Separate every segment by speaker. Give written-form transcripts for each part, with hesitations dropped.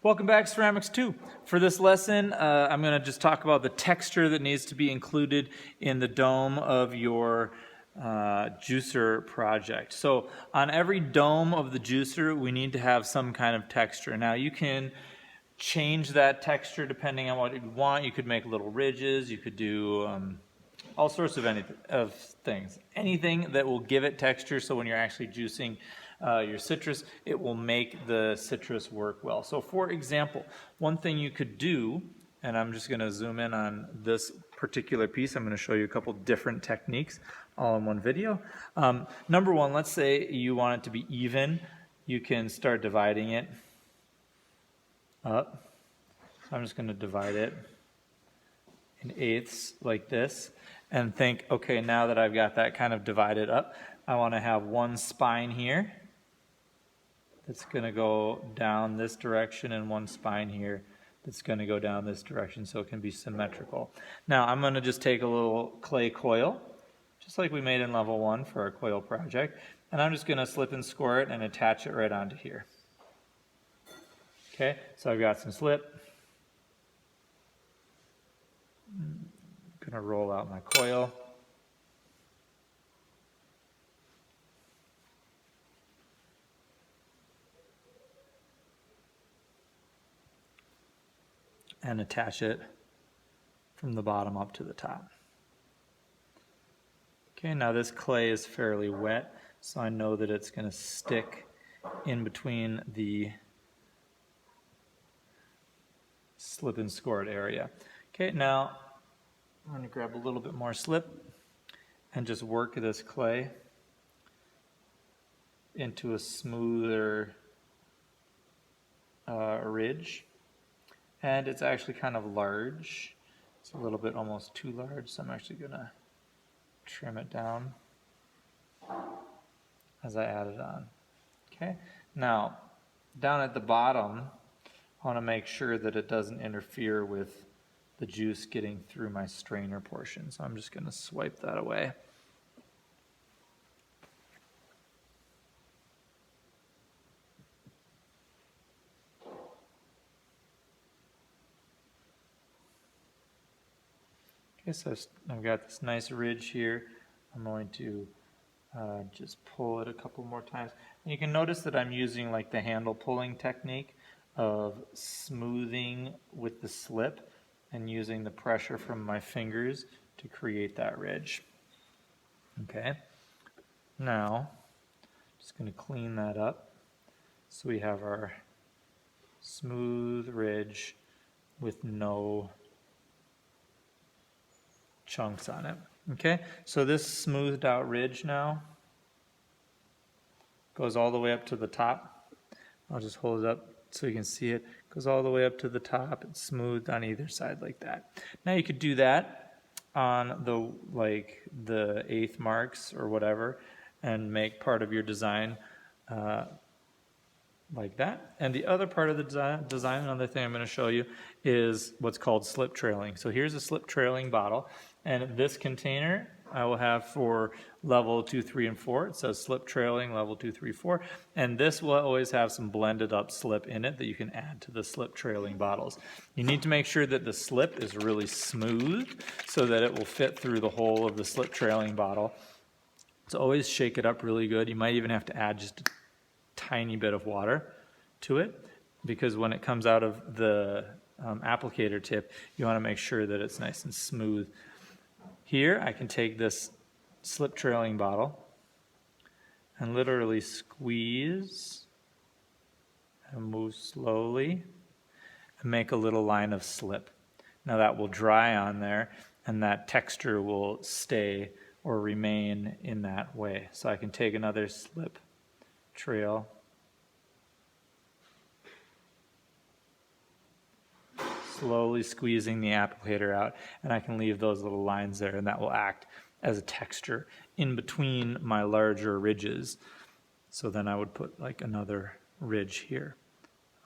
Speaker 1: Welcome back, Ceramics 2. For this lesson, I'm going to just talk about the texture that needs to be included in the dome of your juicer project. So on every dome of the juicer, we need to have some kind of texture. Now you can change that texture depending on what you want. You could make little ridges, you could do all sorts of things. Anything that will give it texture so when you're actually juicing your citrus, it will make the citrus work well. So for example, one thing you could do, and I'm just going to zoom in on this particular piece. I'm going to show you a couple different techniques all in one video. Number one, let's say you want it to be even. You can start dividing it up. So I'm just going to divide it in eighths like this and think, okay, now that I've got that kind of divided up, I want to have one spine here that's going to go down this direction and one spine here that's going to go down this direction so it can be symmetrical. Now I'm going to just take a little clay coil, just like we made in level 1 for our coil project, and I'm just going to slip and score it and attach it right onto here. Okay, so I've got some slip. I'm going to roll out my coil. And attach it from the bottom up to the top. Okay, now this clay is fairly wet, so I know that it's going to stick in between the slip and scored area. Okay, now I'm going to grab a little bit more slip and just work this clay into a smoother ridge. And it's actually kind of large. It's a little bit almost too large, so I'm actually going to trim it down as I add it on. Okay, now down at the bottom, I want to make sure that it doesn't interfere with the juice getting through my strainer portion. So I'm just going to swipe that away. Okay, so I've got this nice ridge here. I'm going to just pull it a couple more times. And you can notice that I'm using like the handle pulling technique of smoothing with the slip and using the pressure from my fingers to create that ridge. Okay, now just going to clean that up so we have our smooth ridge with no chunks on it. Okay, so this smoothed out ridge now goes all the way up to the top. I'll just hold it up so you can see it. Goes all the way up to the top. It's smoothed on either side like that. Now you could do that on the eighth marks or whatever and make part of your design like that. And the other part of the design, another thing I'm going to show you, is what's called slip trailing. So here's a slip trailing bottle, and this container I will have for level 2, 3, and 4. It says slip trailing level 2, 3, 4, and this will always have some blended up slip in it that you can add to the slip trailing bottles. You need to make sure that the slip is really smooth so that it will fit through the whole of the slip trailing bottle. So always shake it up really good. You might even have to add just a tiny bit of water to it, because when it comes out of the applicator tip, you want to make sure that it's nice and smooth. Here I can take this slip trailing bottle and literally squeeze and move slowly and make a little line of slip. Now that will dry on there and that texture will stay or remain in that way. So I can take another slip trail, slowly squeezing the applicator out, and I can leave those little lines there, and that will act as a texture in between my larger ridges. So then I would put like another ridge here.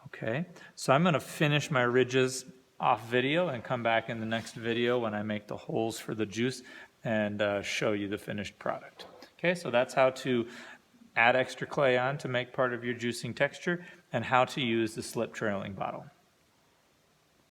Speaker 1: Okay, so I'm going to finish my ridges off video and come back in the next video when I make the holes for the juice and show you the finished product. Okay, so that's how to add extra clay on to make part of your juicing texture, and how to use the slip trailing bottle.